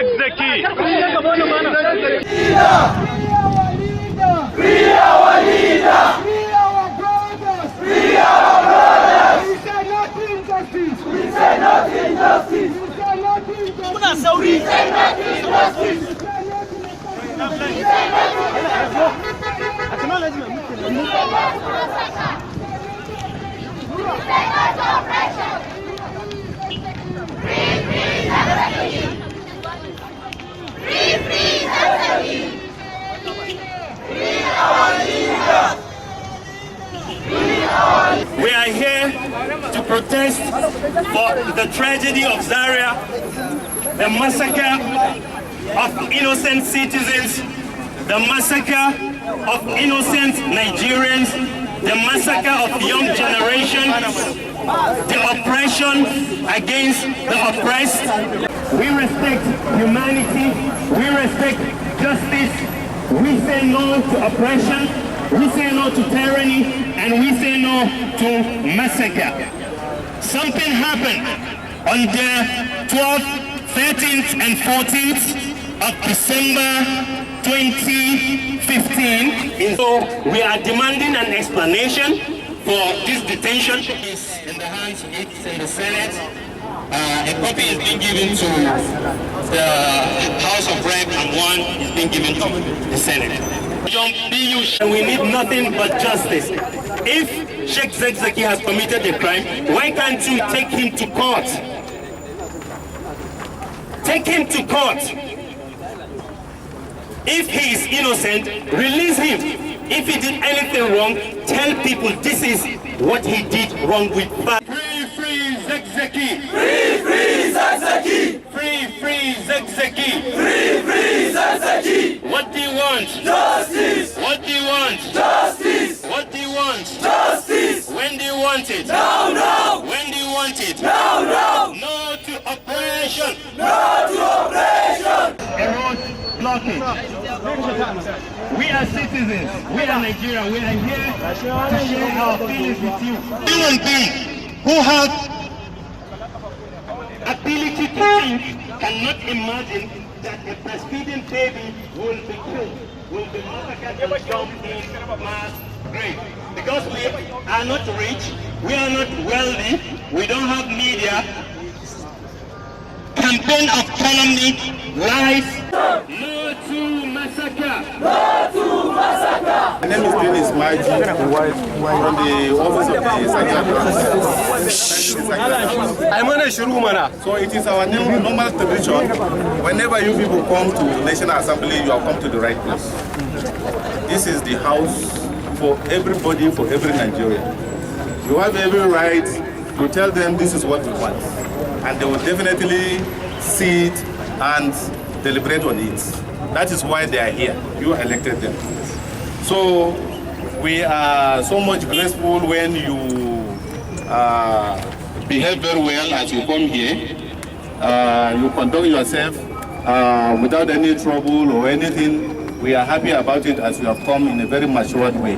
Zakzaki. Free our leader! Free our brothers! Free our brothers! We say no to injustice! We say no to injustice! We say no to injustice! We say no to injustice! We say no to oppression! Free Zakzaki! Free Zakzaki! We are here to protest for the tragedy of Zaria, the massacre of innocent citizens, the massacre of innocent Nigerians, the massacre of young generations, the oppression against the oppressed. We respect humanity, we respect justice, we say no to oppression, we say no to tyranny, and we say no to massacre. Something happened on the 12th, 13th, and 14th of December 2015. So we are demanding an explanation for this detention. It's in the hands, it's in the Senate. A copy is being given to the House of Rep and one is being given to the Senate. We need nothing but justice. If Sheikh Zakzaki has committed a crime, why can't you take him to court? Take him to court. If he is innocent, release him. If he did anything wrong, tell people this is what he did wrong with. Free Zakzaki! Free Zakzaki! Free Zakzaki! Free Zakzaki! What do you want? Justice! What do you want? Justice! What do you want? Justice! When do you want it? No! When do you want it? No! No to oppression! No to oppression! A road blockage. We are citizens. We are Nigeria. We are here to share our feelings with you. Human beings who have ability to think cannot imagine that a breastfeeding baby will be killed, will be massacred and dumped in mass grave. Because we are not rich, we are not wealthy, we don't have media. Campaign of calumny, lies. No to massacre. No to massacre! My name is Dennis Maji from the office of the Sakya. So it is our normal tradition. Whenever you people come to National Assembly, you have come to the right place. This is the house for everybody, for every Nigerian. You have every right to tell them this is what we want. And they will definitely see it and deliberate on it. That is why they are here. You elected them. So we are so much grateful when you behave very well as you come here. You conduct yourself without any trouble or anything. We are happy about it as you have come in a very matured way.